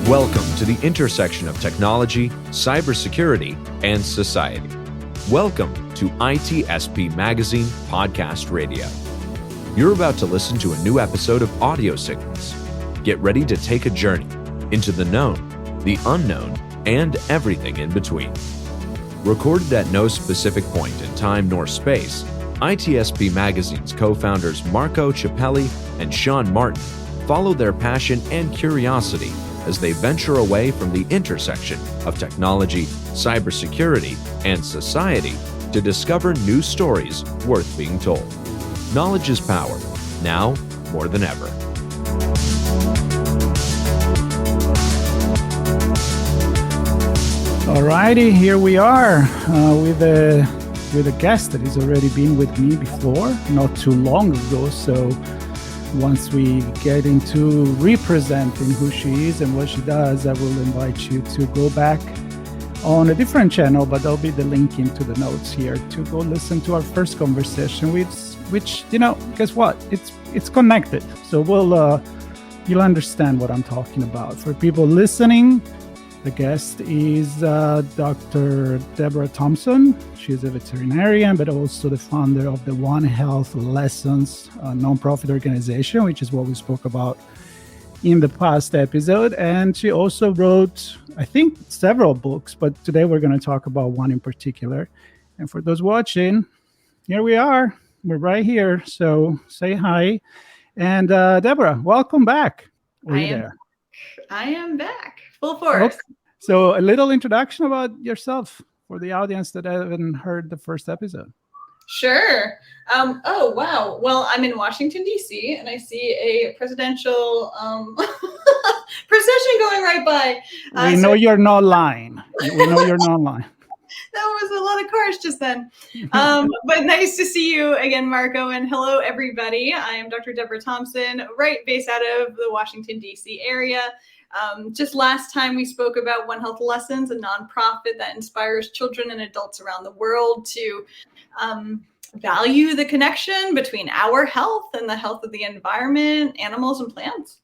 Welcome to the intersection of technology, cybersecurity, and society. Welcome to ITSP Magazine Podcast Radio. You're about to listen to a new episode of Audio Signals. Get ready to take a journey into the known, the unknown, and everything in between. Recorded at no specific point in time nor space, ITSP Magazine's co-founders Marco Ciappelli and Sean Martin follow their passion and curiosity as they venture away from the intersection of technology, cybersecurity, and society to discover new stories worth being told. Knowledge is power, now more than ever. Alrighty, here we are with a guest that has already been with me before, not too long ago. So once we get into representing who she is and what she does, I will invite you to go back on a different channel, but there'll be the link into the notes here to go listen to our first conversation, which guess what? It's connected. So you'll understand what I'm talking about. For people listening, the guest is Dr. Deborah Thomson. She's a veterinarian, but also the founder of the One Health Lessons nonprofit organization, which is what we spoke about in the past episode. And she also wrote, I think, several books, but today we're going to talk about one in particular. And for those watching, here we are. We're right here. So say hi. And Deborah, welcome back. I am back. Full force. Okay. So a little introduction about yourself for the audience that haven't heard the first episode. Sure. Oh, wow. Well, I'm in Washington, D.C., and I see a presidential procession going right by. We know you're not lying. We know you're not lying. That was a lot of cars just then. But nice to see you again, Marco. And hello, everybody. I am Dr. Deborah Thomson, based out of the Washington, D.C. area. Just last time we spoke about One Health Lessons, a nonprofit that inspires children and adults around the world to value the connection between our health and the health of the environment, animals, and plants.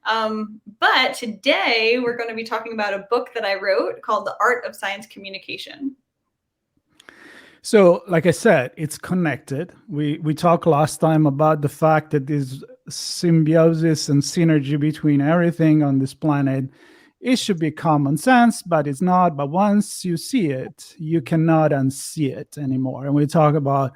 But today we're going to be talking about a book that I wrote called The Art of Science Communication. So, like I said, it's connected. We talked last time about the fact that this symbiosis and synergy between everything on this planet, it should be common sense, but it's not. But once you see it, you cannot unsee it anymore. And we talk about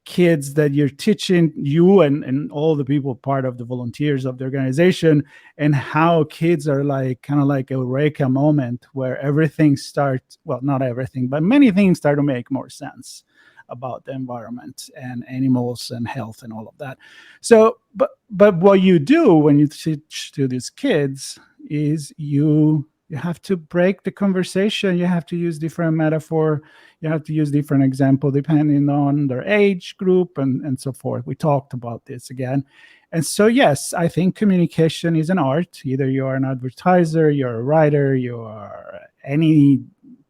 kids that you're teaching, you and all the people part of the volunteers of the organization, and how kids are kind of like a eureka moment where everything starts, well, not everything, but many things start to make more sense about the environment and animals and health and all of that. So, but what you do when you teach to these kids is you have to break the conversation. You have to use different metaphor. You have to use different example depending on their age group and so forth. We talked about this again. And so, yes, I think communication is an art. Either you are an advertiser, you're a writer, you are any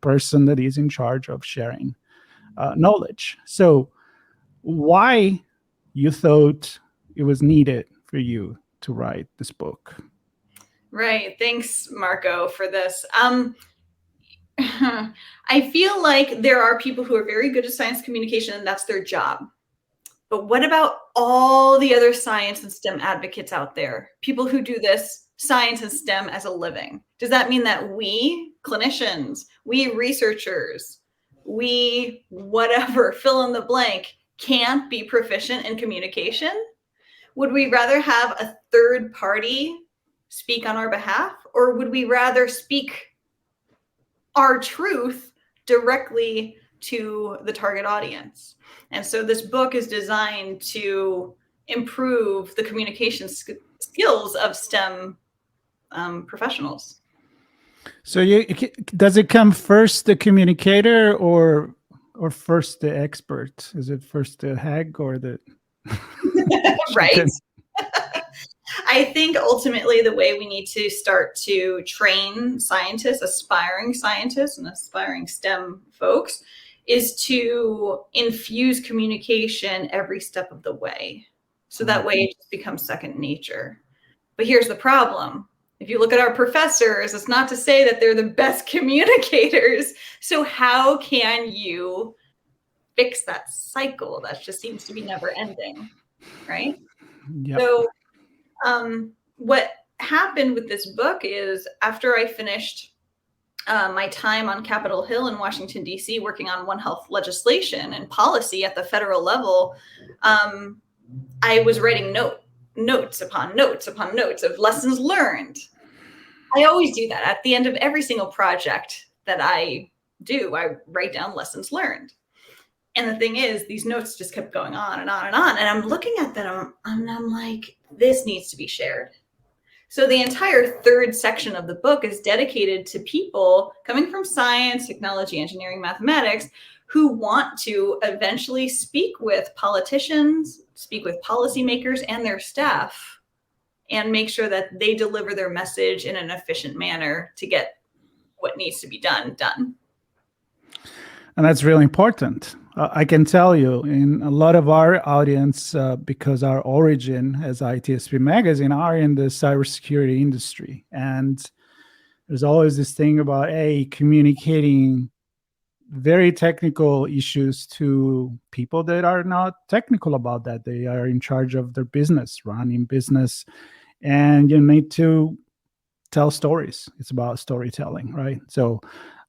person that is in charge of sharing knowledge. So why you thought it was needed for you to write this book? Right. Thanks, Marco, for this. I feel like there are people who are very good at science communication, and that's their job. But what about all the other science and STEM advocates out there? People who do this science and STEM as a living. Does that mean that we clinicians, we researchers, we whatever, fill in the blank, can't be proficient in communication? Would we rather have a third party speak on our behalf, or would we rather speak our truth directly to the target audience? And so this book is designed to improve the communication skills of STEM professionals. So does it come first the communicator or first the expert? Is it first the hack or the right? I think ultimately the way we need to start to train scientists, aspiring scientists and aspiring STEM folks, is to infuse communication every step of the way. So that way it just becomes second nature. But here's the problem. If you look at our professors, it's not to say that they're the best communicators. So how can you fix that cycle that just seems to be never ending, right? Yep. So what happened with this book is after I finished my time on Capitol Hill in Washington, D.C., working on One Health legislation and policy at the federal level, I was writing notes upon notes upon notes of lessons learned. I always do that. At the end of every single project that I do, I write down lessons learned. And the thing is, these notes just kept going on and on and on. And I'm looking at them and I'm like, this needs to be shared. So the entire third section of the book is dedicated to people coming from science, technology, engineering, mathematics, who want to eventually speak with politicians, speak with policymakers and their staff, and make sure that they deliver their message in an efficient manner to get what needs to be done. And that's really important. I can tell you in a lot of our audience, because our origin as ITSP Magazine are in the cybersecurity industry. And there's always this thing about, communicating very technical issues to people that are not technical about that. They are in charge of their business, running business, and you need to tell stories. It's about storytelling, right? So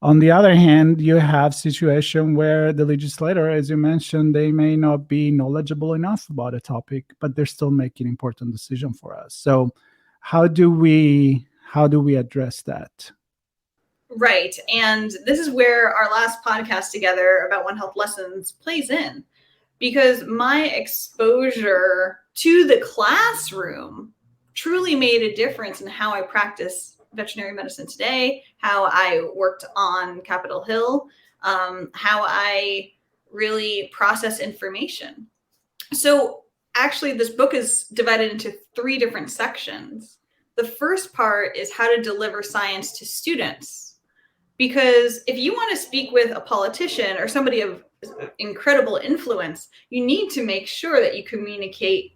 on the other hand, you have situation where the legislator, as you mentioned, they may not be knowledgeable enough about a topic, but they're still making important decision for us. So how do we address that? Right. And this is where our last podcast together about One Health lessons plays in, because my exposure to the classroom truly made a difference in how I practice veterinary medicine today, how I worked on Capitol Hill, how I really process information. So actually, this book is divided into 3 different sections. The first part is how to deliver science to students. Because if you want to speak with a politician or somebody of incredible influence, you need to make sure that you communicate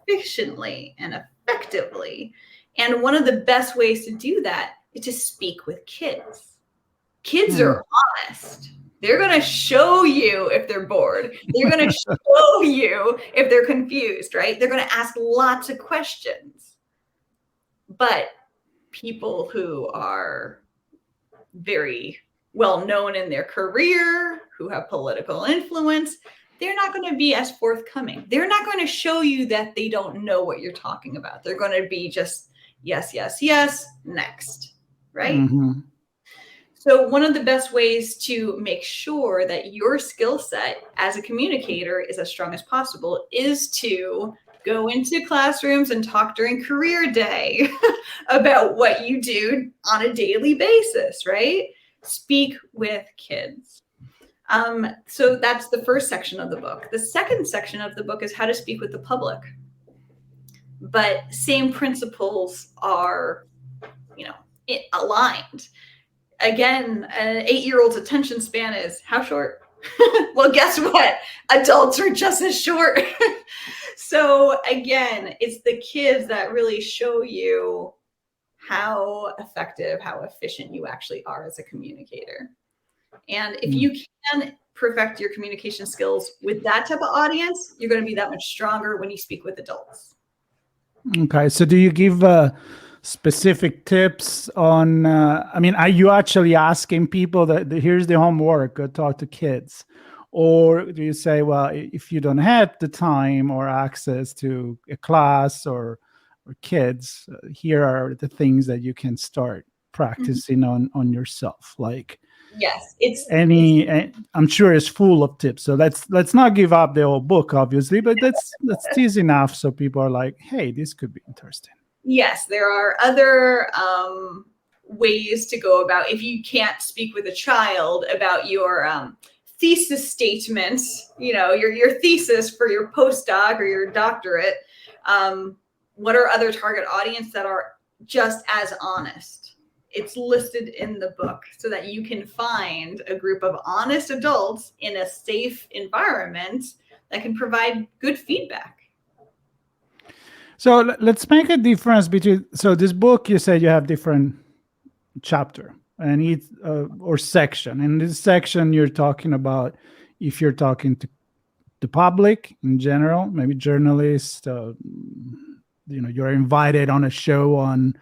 efficiently and effectively. And one of the best ways to do that is to speak with kids. Kids are honest. They're going to show you if they're bored. They're going to show you if they're confused, right? They're going to ask lots of questions. But people who are very well known in their career, who have political influence, they're not going to be as forthcoming. They're not going to show you that they don't know what you're talking about. They're going to be just, yes, yes, yes, next, right? Mm-hmm. So one of the best ways to make sure that your skill set as a communicator is as strong as possible is to go into classrooms and talk during career day about what you do on a daily basis, right? Speak with kids. So that's the first section of the book. The second section of the book is how to speak with the public. But same principles are, aligned. Again, an 8-year-old's attention span is how short? Well, guess what? Adults are just as short. So again, it's the kids that really show you how effective, how efficient you actually are as a communicator. And if you can perfect your communication skills with that type of audience, you're going to be that much stronger when you speak with adults. Okay. So do you give specific tips on, are you actually asking people that here's the homework, go talk to kids? Or do you say, well, if you don't have the time or access to a class or kids, here are the things that you can start practicing on yourself? Like, yes, I'm sure it's full of tips. So let's not give up the whole book, obviously, but that's tease enough so people are like, hey, this could be interesting. Yes, there are other ways to go about if you can't speak with a child about your thesis statement, your thesis for your postdoc or your doctorate. What are other target audience that are just as honest? It's listed in the book so that you can find a group of honest adults in a safe environment that can provide good feedback. So let's make a difference between. So this book, you said you have different chapter and each or section. In this section, you're talking about if you're talking to the public in general, maybe journalists. You're invited on a show on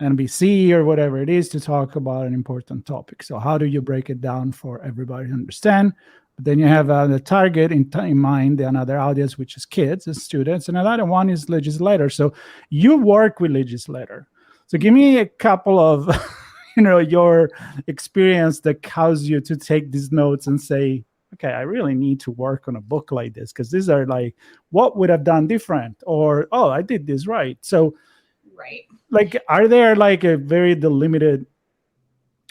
NBC or whatever it is to talk about an important topic. So how do you break it down for everybody to understand? But then you have the target in mind, another audience, which is kids and students, and another one is legislators. So you work with legislator. So give me a couple of, your experience that caused you to take these notes and say, okay, I really need to work on a book like this because these are like, what would have done different? Or, oh, I did this right. So, right. Like, are there like a very delimited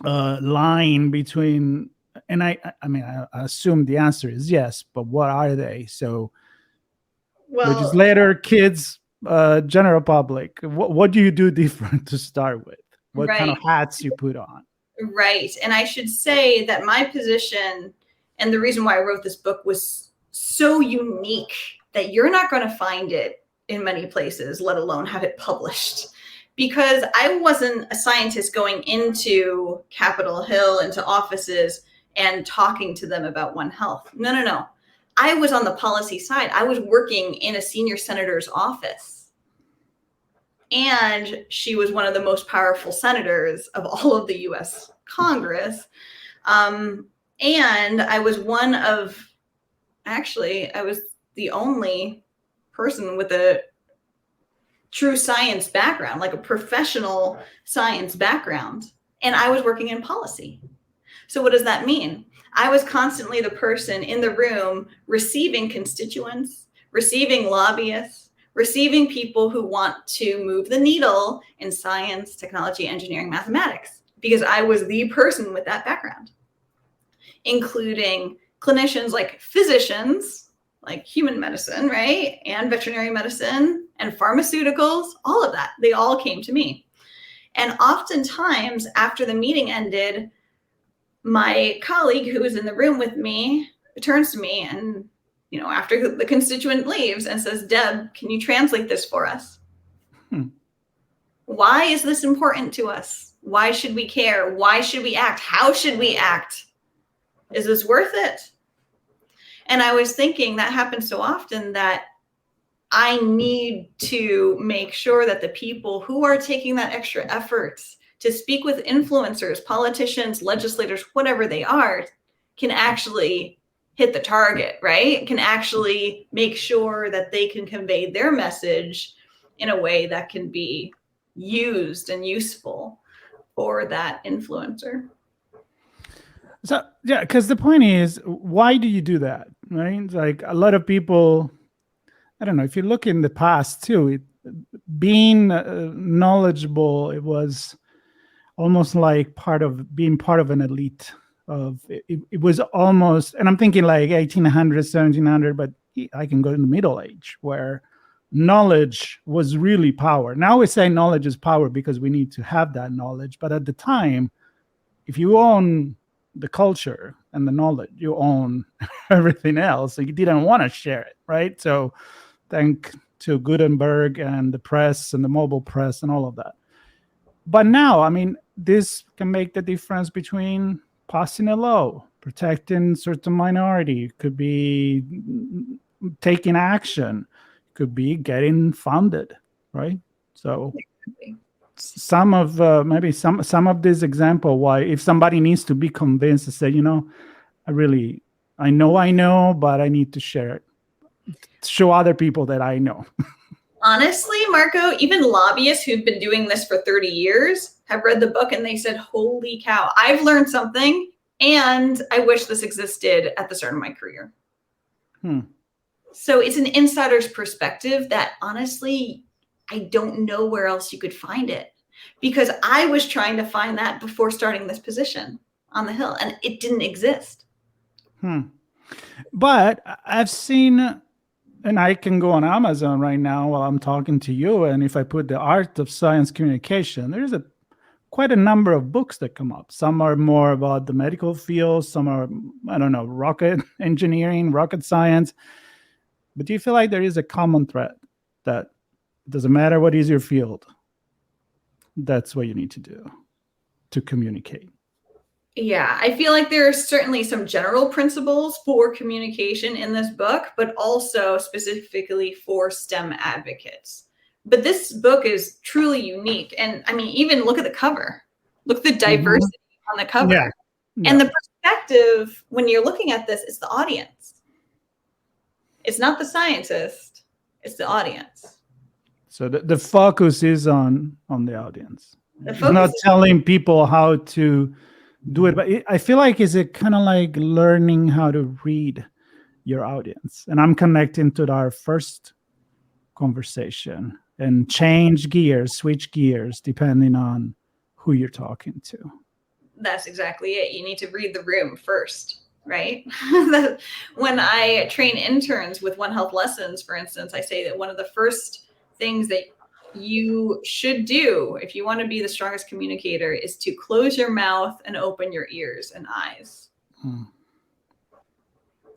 line between, and I assume the answer is yes, but what are they? So, legislator, kids, general public, what do you do different to start with? What kind of hats you put on? Right. And I should say that my position and the reason why I wrote this book was so unique that you're not going to find it in many places, let alone have it published. Because I wasn't a scientist going into Capitol Hill, into offices and talking to them about One Health. No. I was on the policy side. I was working in a senior senator's office. And she was one of the most powerful senators of all of the US Congress. And I was I was the only person with a true science background, like a professional science background. And I was working in policy. So what does that mean? I was constantly the person in the room receiving constituents, receiving lobbyists, receiving people who want to move the needle in science, technology, engineering, mathematics, because I was the person with that background, including clinicians like physicians, like human medicine, right? And veterinary medicine and pharmaceuticals, all of that. They all came to me. And oftentimes after the meeting ended, my colleague who was in the room with me turns to me and, after the constituent leaves and says, Deb, can you translate this for us? Why is this important to us? Why should we care? Why should we act? How should we act? Is this worth it? And I was thinking that happens so often that I need to make sure that the people who are taking that extra effort to speak with influencers, politicians, legislators, whatever they are, can actually hit the target, right? Can actually make sure that they can convey their message in a way that can be used and useful for that influencer. So, yeah, because the point is, why do you do that, right? Like a lot of people, I don't know, if you look in the past too, being knowledgeable, it was almost like being part of an elite. It was almost, and I'm thinking like 1800, 1700, but I can go in the Middle Age where knowledge was really power. Now we say knowledge is power because we need to have that knowledge. But at the time, if you own the culture and the knowledge, you own everything else. So you didn't want to share it, right? So thank to Gutenberg and the press and the mobile press and all of that. But now, this can make the difference between passing a law, protecting certain minority, could be taking action, could be getting funded, right? So some of maybe some of this example why if somebody needs to be convinced to say, I know, but I need to share it, show other people that I know. Honestly, Marco, even lobbyists who've been doing this for 30 years have read the book and they said, holy cow, I've learned something and I wish this existed at the start of my career. So it's an insider's perspective that honestly, I don't know where else you could find it, because I was trying to find that before starting this position on the Hill and it didn't exist. But I've seen, and I can go on Amazon right now while I'm talking to you, and if I put the art of science communication, there's quite a number of books that come up. Some are more about the medical field, some are, rocket engineering, rocket science. But do you feel like there is a common thread that It doesn't matter what is your field. That's what you need to do to communicate. Yeah, I feel like there are certainly some general principles for communication in this book, but also specifically for STEM advocates. But this book is truly unique. And I mean, even look at the cover. Look at the diversity on the cover. Yeah. And the perspective when you're looking at this is the audience. It's not the scientist, it's the audience. So the focus is on the audience. The It's focus not is- telling people how to do it, but I feel like is it kind of like learning how to read your audience? And I'm connecting to our first conversation and switch gears depending on who you're talking to. That's exactly it. You need to read the room first, right? When I train interns with One Health lessons, for instance, I say that one of the first things that you should do if you want to be the strongest communicator is to close your mouth and open your ears and eyes.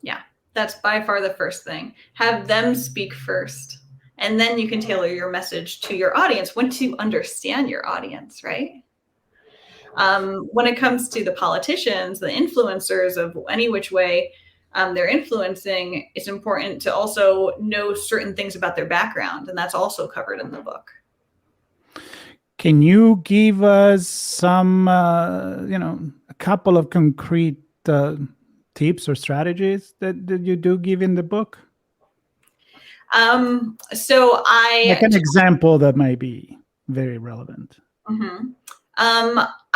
Yeah, that's by far the first thing. Have them speak first. And then you can tailor your message to your audience once you understand your audience, right? When it comes to the politicians, the influencers of any which way they're influencing, it's important to also know certain things about their background. And that's also covered in the book. Can you give us some, a couple of concrete tips or strategies that you do give in the book? So like an example that might be very relevant.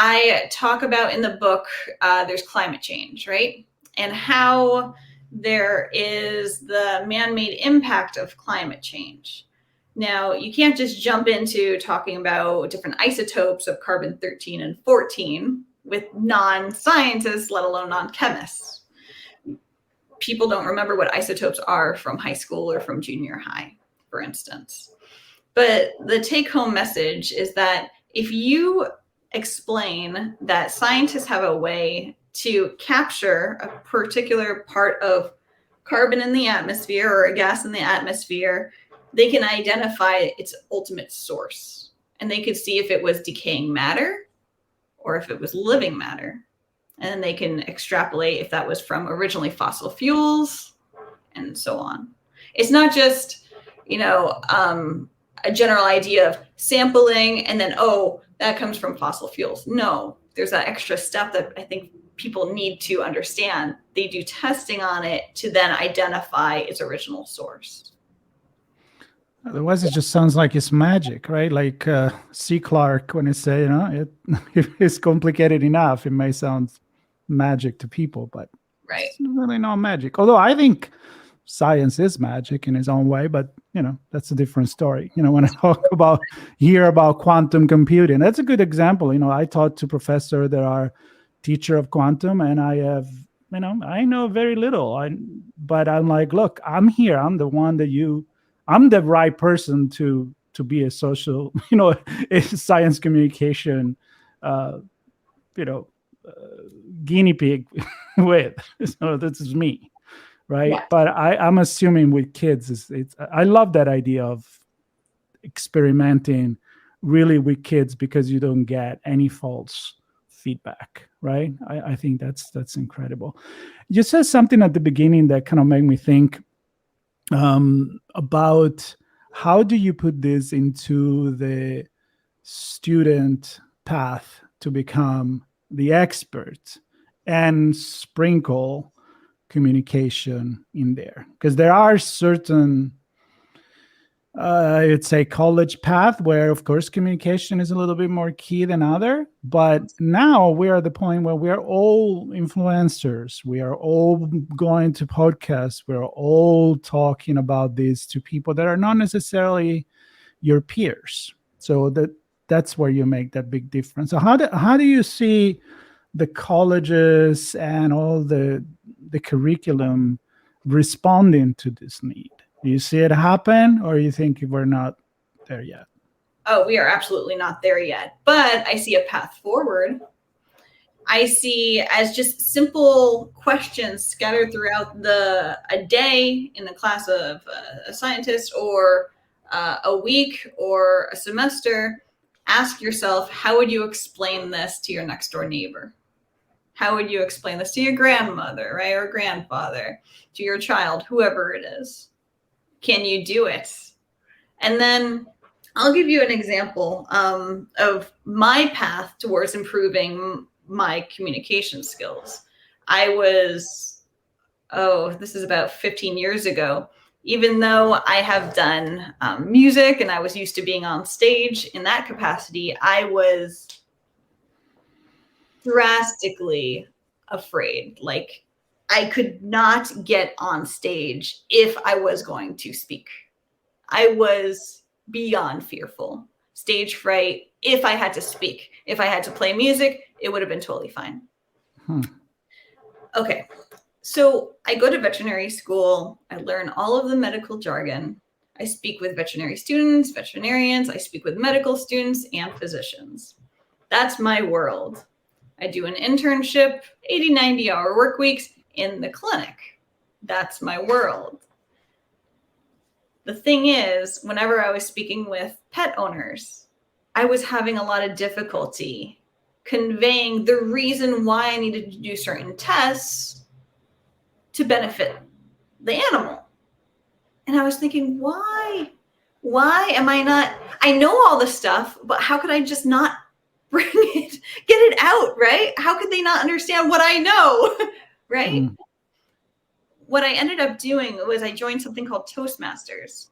I talk about in the book, there's climate change, right? And how there is the man-made impact of climate change. Now, you can't just jump into talking about different isotopes of carbon-13 and 14 with non-scientists, let alone non-chemists. People don't remember what isotopes are from high school or from junior high, for instance. But the take-home message is that if you explain that scientists have a way to capture a particular part of carbon in the atmosphere or a gas in the atmosphere, they can identify its ultimate source. And they could see if it was decaying matter or if it was living matter. And then they can extrapolate if that was from originally fossil fuels and so on. It's not just, a general idea of sampling and then, oh, that comes from fossil fuels. No, there's that extra step that I think people need to understand. They do testing on it to then identify its original source. Otherwise, it just sounds like it's magic, right? Like C. Clarke, when he say, if it's complicated enough, it may sound magic to people, but right. It's really not magic. Although I think science is magic in its own way, but that's a different story. When I talk about quantum computing, that's a good example. I taught to professors that are teacher of quantum, and I have, I know very little. But I'm like, look, I'm here. I'm the one I'm the right person to be a social, a science communication, guinea pig with. So this is me. Right. Yeah. But I'm assuming with kids, I love that idea of experimenting really with kids because you don't get any false feedback. Right. I think that's incredible. You said something at the beginning that kind of made me think about how do you put this into the student path to become the expert and sprinkle communication in there, because there are certain I'd say college path where of course communication is a little bit more key than other, but now we're at the point where we're all influencers, we are all going to podcasts, we're all talking about this to people that are not necessarily your peers, so that's where you make that big difference. So how do you see the colleges and all the curriculum responding to this need? Do you see it happen, or you think we're not there yet? Oh, we are absolutely not there yet, but I see a path forward. I see as just simple questions scattered throughout a day in the class of a scientist or a week or a semester, ask yourself, how would you explain this to your next door neighbor? How would you explain this to your grandmother, right? Or grandfather, to your child, whoever it is? Can you do it? And then I'll give you an example of my path towards improving my communication skills. I was, this is about 15 years ago. Even though I have done music and I was used to being on stage in that capacity, I was drastically afraid. Like, I could not get on stage if I was going to speak. I was beyond fearful. Stage fright. If I had to speak, if I had to play music, it would have been totally fine. Okay. So I go to veterinary school. I learn all of the medical jargon. I speak with veterinary students, veterinarians. I speak with medical students and physicians. That's my world. I do an internship, 80, 90-hour work weeks in the clinic. That's my world. The thing is, whenever I was speaking with pet owners, I was having a lot of difficulty conveying the reason why I needed to do certain tests to benefit the animal. And I was thinking, why am I not, I know all this stuff, but how could I just not bring it, get it out, right? How could they not understand what I know, right? What I ended up doing was I joined something called Toastmasters.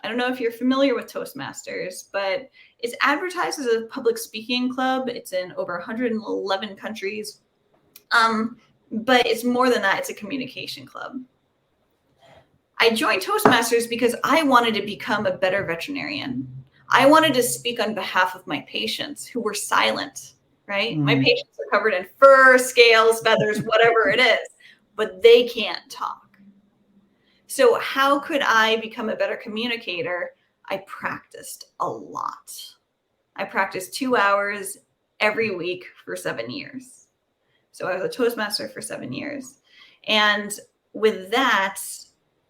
I don't know if you're familiar with Toastmasters, but it's advertised as a public speaking club. It's in over 111 countries. But it's more than that. It's a communication club. I joined Toastmasters because I wanted to become a better veterinarian. I wanted to speak on behalf of my patients who were silent, right? My patients are covered in fur, scales, feathers, whatever it is, but they can't talk. So how could I become a better communicator? I practiced a lot. I practiced 2 hours every week for 7 years. So I was a Toastmaster for 7 years. And with that,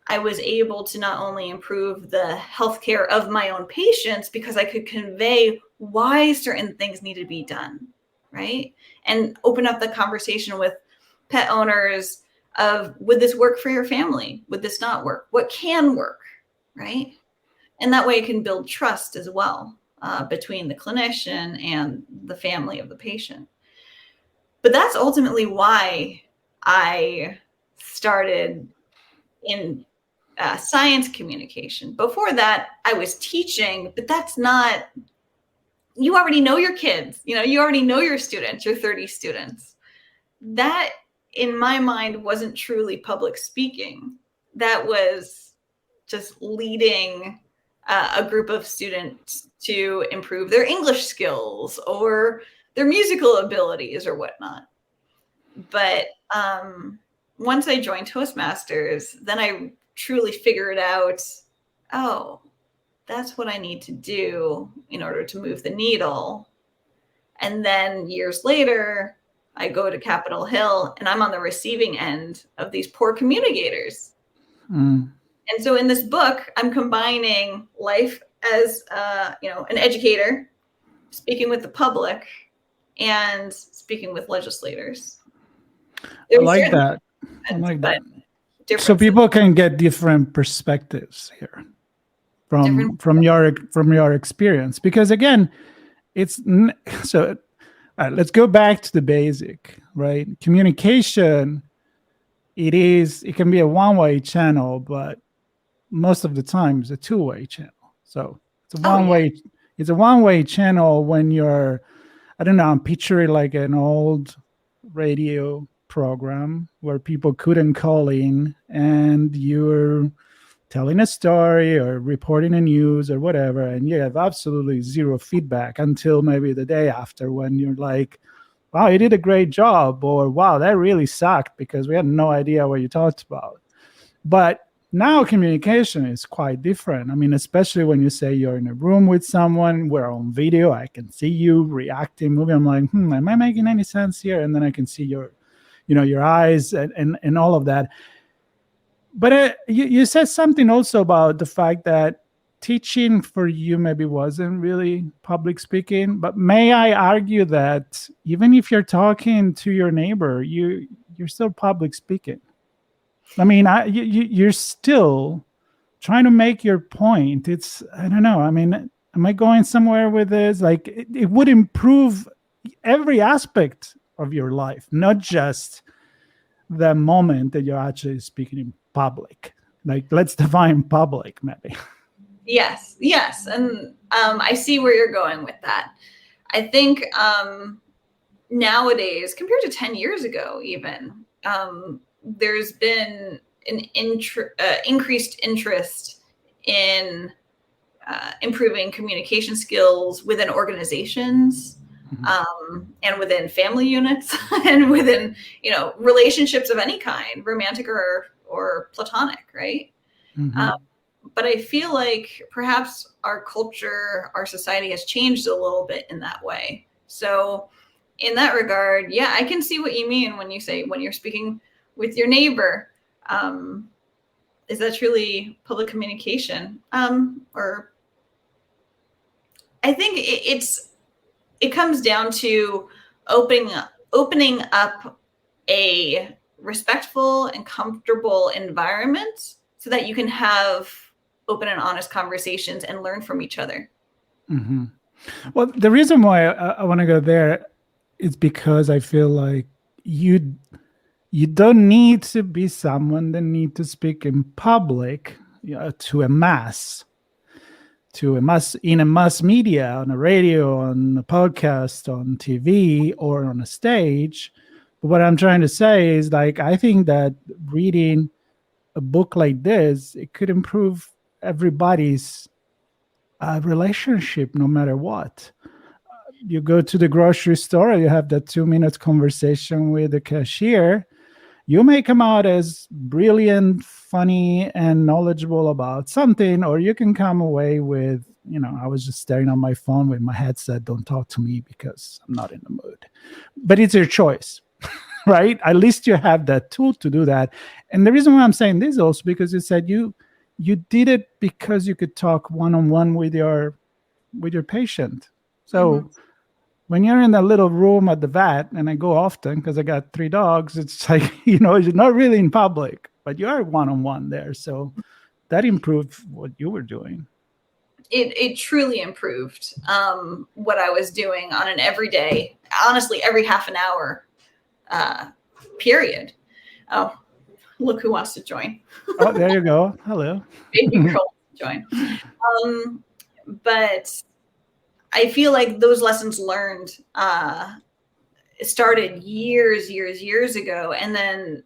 I was able to not only improve the healthcare of my own patients because I could convey why certain things need to be done, right? And open up the conversation with pet owners of, would this work for your family? Would this not work? What can work, right? And that way it can build trust as well between the clinician and the family of the patient. But that's ultimately why I started in science communication. Before that, I was teaching, but that's not, you already know your kids, you already know your students, your 30 students. That, in my mind, wasn't truly public speaking. That was just leading a group of students to improve their English skills or their musical abilities or whatnot. But once I joined Toastmasters, then I truly figured out, oh, that's what I need to do in order to move the needle. And then years later, I go to Capitol Hill and I'm on the receiving end of these poor communicators. And so in this book, I'm combining life as an educator, speaking with the public, and speaking with legislators. I like that. So people can get different perspectives here from your experience, because again, it's so. All right, let's go back to the basic, right? Communication, it can be a one-way channel, but most of the time it's a two-way channel. So it's a one-way channel when you're, I don't know, I'm picturing like an old radio program where people couldn't call in and you're telling a story or reporting the news or whatever, and you have absolutely zero feedback until maybe the day after, when you're like, wow, you did a great job, or wow, that really sucked because we had no idea what you talked about. But now communication is quite different. I mean, especially when you say you're in a room with someone, we're on video, I can see you reacting, moving. I'm like, am I making any sense here? And then I can see your eyes and all of that. But you said something also about the fact that teaching for you maybe wasn't really public speaking, but may I argue that even if you're talking to your neighbor, you're still public speaking. I mean, you're still trying to make your point. I don't know. I mean, am I going somewhere with this? Like, it would improve every aspect of your life, not just the moment that you're actually speaking in public. Like, let's define public, maybe. Yes. And I see where you're going with that. I think nowadays, compared to 10 years ago, even, there's been an increased interest in improving communication skills within organizations, and within family units and within, relationships of any kind, romantic or platonic, right? But I feel like perhaps our culture, our society has changed a little bit in that way. So in that regard, yeah, I can see what you mean when you say when you're speaking with your neighbor. Is that truly public communication? Or I think it comes down to opening up a respectful and comfortable environment so that you can have open and honest conversations and learn from each other. Well, the reason why I want to go there is because I feel like you don't need to be someone that need to speak in public, to a mass in a mass media, on a radio, on a podcast, on TV, or on a stage. But what I'm trying to say is, like, I think that reading a book like this, it could improve everybody's relationship, no matter what. You go to the grocery store, you have that 2-minute conversation with the cashier. You may come out as brilliant, funny, and knowledgeable about something, or you can come away with, I was just staring on my phone with my headset. Don't talk to me because I'm not in the mood. But it's your choice, right? At least you have that tool to do that. And the reason why I'm saying this is also because you said you did it because you could talk one-on-one with your patient. So when you're in that little room at the vet, and I go often because I got 3 dogs, it's like, you're not really in public, but you are one-on-one there. So that improved what you were doing. It truly improved what I was doing on an everyday, honestly, every half an hour period. Oh, look who wants to join. Oh, there you go. Hello. Baby girl wants to join. But I feel like those lessons learned started years ago. And then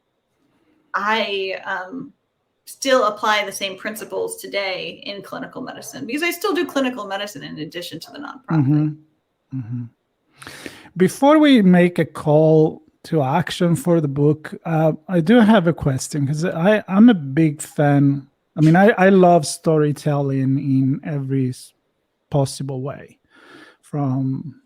I still apply the same principles today in clinical medicine, because I still do clinical medicine in addition to the nonprofit. Before we make a call to action for the book, I do have a question, because I'm a big fan. I mean, I love storytelling in every possible way, from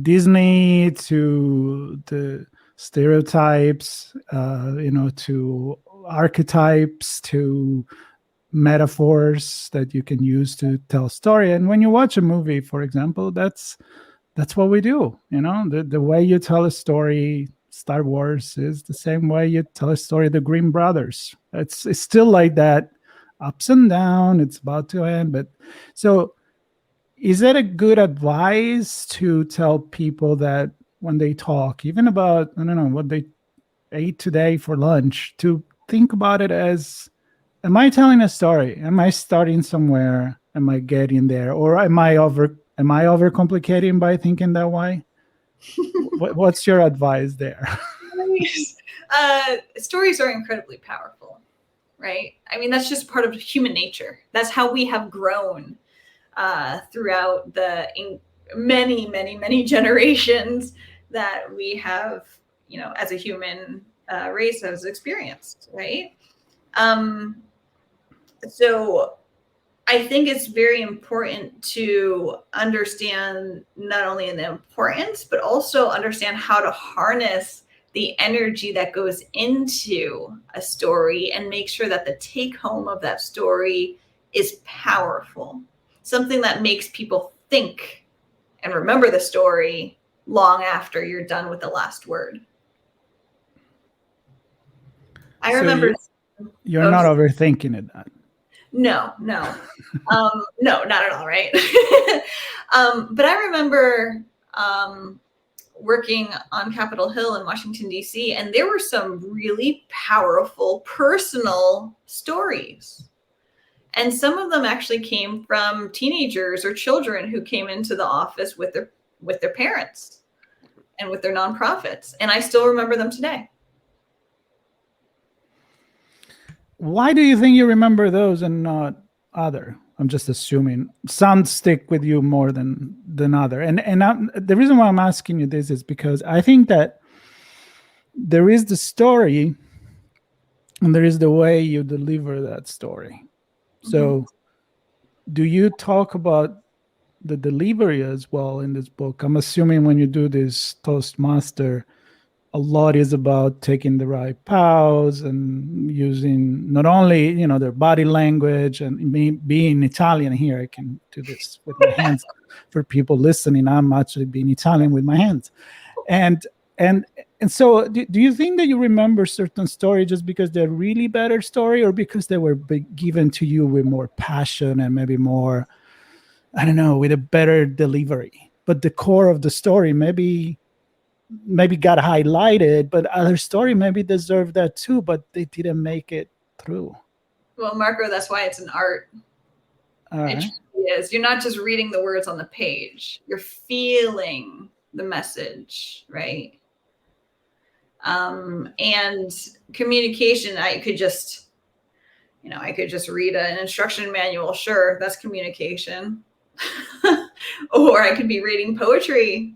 Disney to the stereotypes, to archetypes, to metaphors that you can use to tell a story. And when you watch a movie, for example, that's what we do. The way you tell a story, Star Wars, is the same way you tell a story, the Grimm brothers. It's still like that, ups and down. It's about to end. But so is that a good advice to tell people that when they talk, even about, I don't know, what they ate today for lunch, to think about it as, am I telling a story? Am I starting somewhere? Am I getting there? Or am I overcomplicating by thinking that way? What's your advice there? Stories are incredibly powerful, right? I mean, that's just part of human nature. That's how we have grown throughout the many generations that we have, as a human race has experienced, right? So I think it's very important to understand not only the importance, but also understand how to harness the energy that goes into a story and make sure that the take home of that story is powerful. something that makes people think and remember the story long after you're done with the last word. I remember. You're not overthinking it. No, no, no, not at all, right? But I remember working on Capitol Hill in Washington, D.C., and there were some really powerful personal stories. And some of them actually came from teenagers or children who came into the office with their parents and with their nonprofits. And I still remember them today. Why do you think you remember those and not other? I'm just assuming some stick with you more than other. And the reason why I'm asking you this is because I think that there is the story and there is the way you deliver that story. So do you talk about the delivery as well in this book? I'm assuming when you do this Toastmaster, a lot is about taking the right pause and using not only, their body language and being Italian here. I can do this with my hands for people listening. I'm actually being Italian with my hands. And so do you think that you remember certain stories just because they're really better story, or because they were given to you with more passion and maybe more, I don't know, with a better delivery, but the core of the story maybe got highlighted, but other story maybe deserved that too, but they didn't make it through? Well, Marco, that's why it's an art. All right. It truly is. You're not just reading the words on the page. You're feeling the message, right? And communication, I could just read an instruction manual. Sure, that's communication. Or I could be reading poetry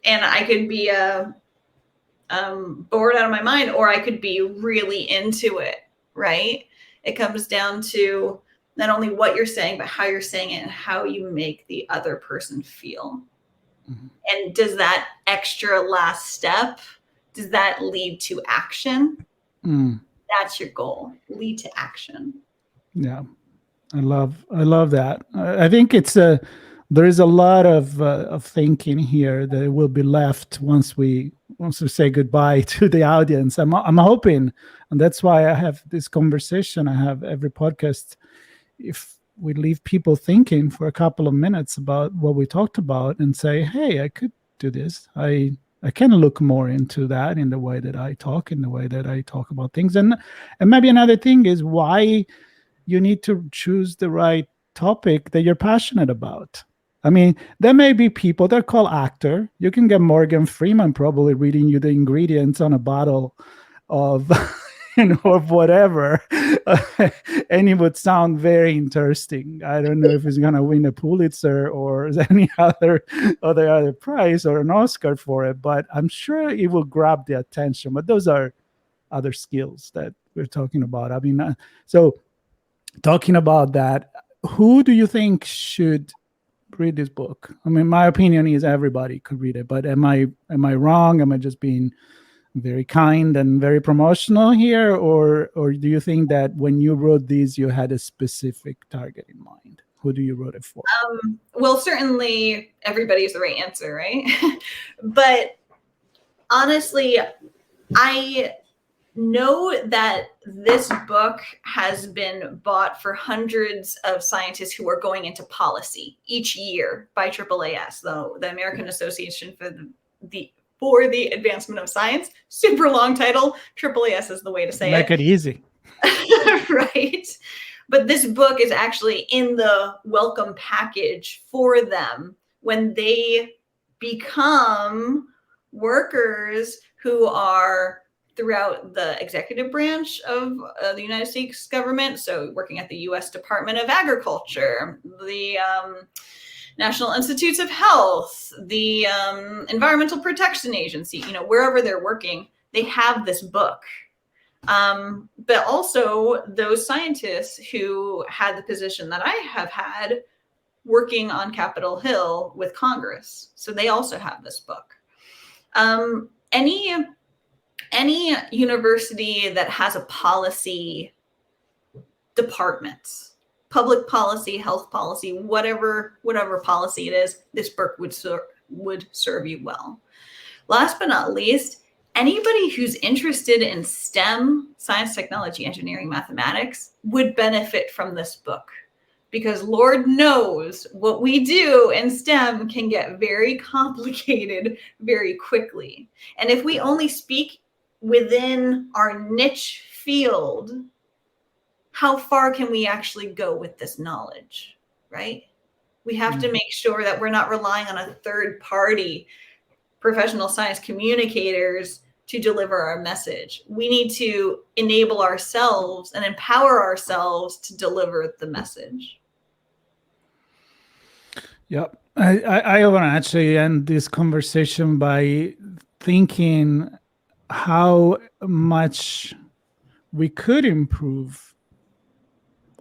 and I could be bored out of my mind, or I could be really into it, right? It comes down to not only what you're saying, but how you're saying it and how you make the other person feel. Mm-hmm. And does that extra last step, does that lead to action? That's your goal, lead to action. Yeah, I love that. I think there is a lot of thinking here that will be left once we say goodbye to the audience. I'm hoping, and that's why I have this conversation. I have every podcast. If we leave people thinking for a couple of minutes about what we talked about and say, hey, I could do this. I can look more into that in the way that I talk, in the way that I talk about things. And maybe another thing is why you need to choose the right topic that you're passionate about. I mean, there may be people that call actor. You can get Morgan Freeman probably reading you the ingredients on a bottle of, of whatever. And it would sound very interesting. I don't know if he's going to win a Pulitzer or any other prize or an Oscar for it, but I'm sure it will grab the attention. But those are other skills that we're talking about. I mean, so talking about that, who do you think should read this book? I mean, my opinion is everybody could read it, but am I wrong? Am I just being very kind and very promotional here, or do you think that when you wrote these you had a specific target in mind? Who do you wrote it for? Well, certainly everybody is the right answer, right? But honestly, I know that this book has been bought for hundreds of scientists who are going into policy each year by AAAS, the American Association for the Advancement of Science. Super long title. AAAS is the way to say Make it easy. Right. But this book is actually in the welcome package for them when they become workers who are throughout the executive branch of the United States government. So working at the U.S. Department of Agriculture, the National Institutes of Health, the Environmental Protection Agency, wherever they're working, they have this book. But also those scientists who had the position that I have had working on Capitol Hill with Congress. So they also have this book. Any university that has a policy department public policy, health policy, whatever policy it is, this book would serve you well. Last but not least, anybody who's interested in STEM, science, technology, engineering, mathematics, would benefit from this book, because Lord knows what we do in STEM can get very complicated very quickly. And if we only speak within our niche field, how far can we actually go with this knowledge, right? We have to make sure that we're not relying on a third party, professional science communicators, to deliver our message. We need to enable ourselves and empower ourselves to deliver the message. Yep. I want to actually end this conversation by thinking how much we could improve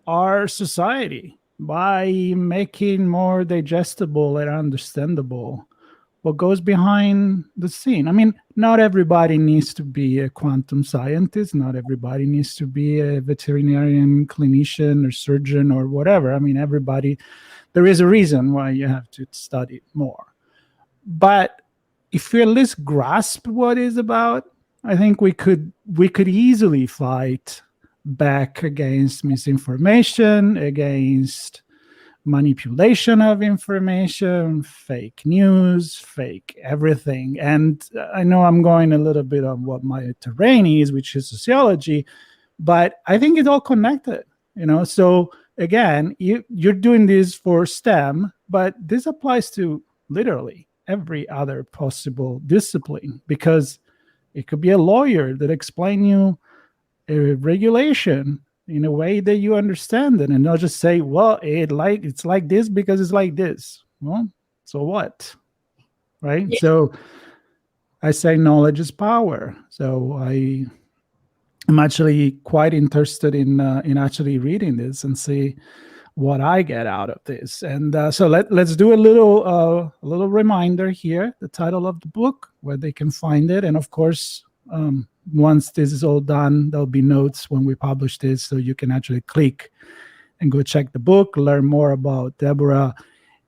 our society by making more digestible and understandable what goes behind the scene. I mean, not everybody needs to be a quantum scientist. Not everybody needs to be a veterinarian, clinician, or surgeon, or whatever. I mean, there is a reason why you have to study more. But if we at least grasp what it's about, I think we could easily fight back against misinformation, against manipulation of information, fake news, fake everything. And I know I'm going a little bit on what my terrain is, which is sociology, but I think it's all connected, So again, you're doing this for STEM, but this applies to literally every other possible discipline, because it could be a lawyer that explains you a regulation in a way that you understand it, and not just say, well, it's like this because it's like this. Well, so what? Right? Yeah. So I say knowledge is power. So I'm actually quite interested in actually reading this and see what I get out of this. And so let's do a little reminder here, the title of the book, where they can find it. And of course, once this is all done, there'll be notes when we publish this, so you can actually click and go check the book, learn more about Deborah.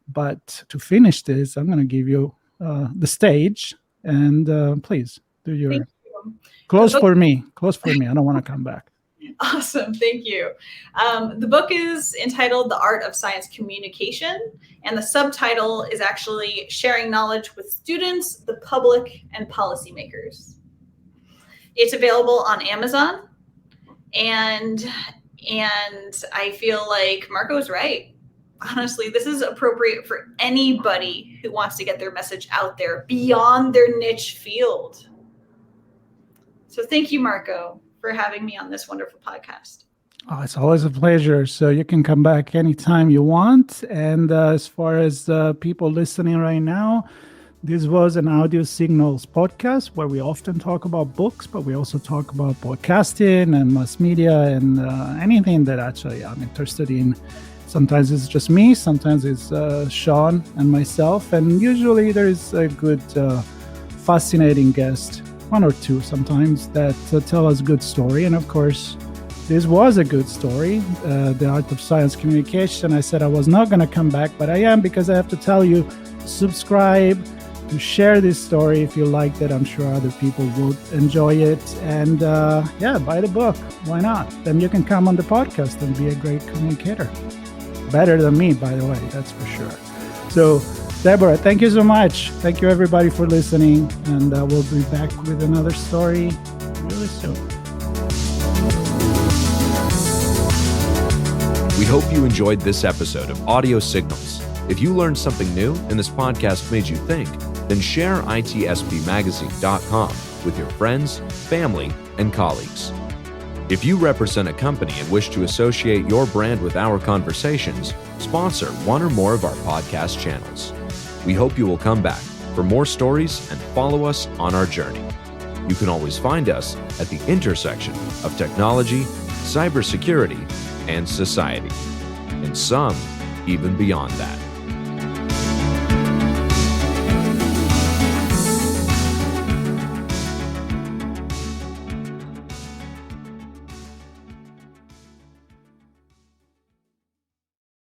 But to finish this, I'm going to give you the stage, and please do your close for me. Close for me. I don't want to come back. Awesome. Thank you. The book is entitled The Art of Science Communication, and the subtitle is actually Sharing Knowledge with Students, the Public, and Policymakers. It's available on Amazon, and I feel like Marco's right. Honestly, this is appropriate for anybody who wants to get their message out there beyond their niche field. So thank you, Marco, for having me on this wonderful podcast. Oh, it's always a pleasure. So you can come back anytime you want. And as far as people listening right now, this was an Audio Signals podcast where we often talk about books, but we also talk about podcasting and mass media and anything that actually I'm interested in. Sometimes it's just me, sometimes it's Sean and myself, and usually there is a good, fascinating guest, one or two sometimes, that tell us a good story. And of course, this was a good story, The Art of Science Communication. I said I was not going to come back, but I am, because I have to tell you, subscribe, to share this story if you liked it. I'm sure other people would enjoy it. And buy the book. Why not? Then you can come on the podcast and be a great communicator. Better than me, by the way, that's for sure. So, Deborah, thank you so much. Thank you, everybody, for listening. And we'll be back with another story really soon. We hope you enjoyed this episode of Audio Signals. If you learned something new and this podcast made you think, then share itspmagazine.com with your friends, family, and colleagues. If you represent a company and wish to associate your brand with our conversations, sponsor one or more of our podcast channels. We hope you will come back for more stories and follow us on our journey. You can always find us at the intersection of technology, cybersecurity, and society, and some even beyond that.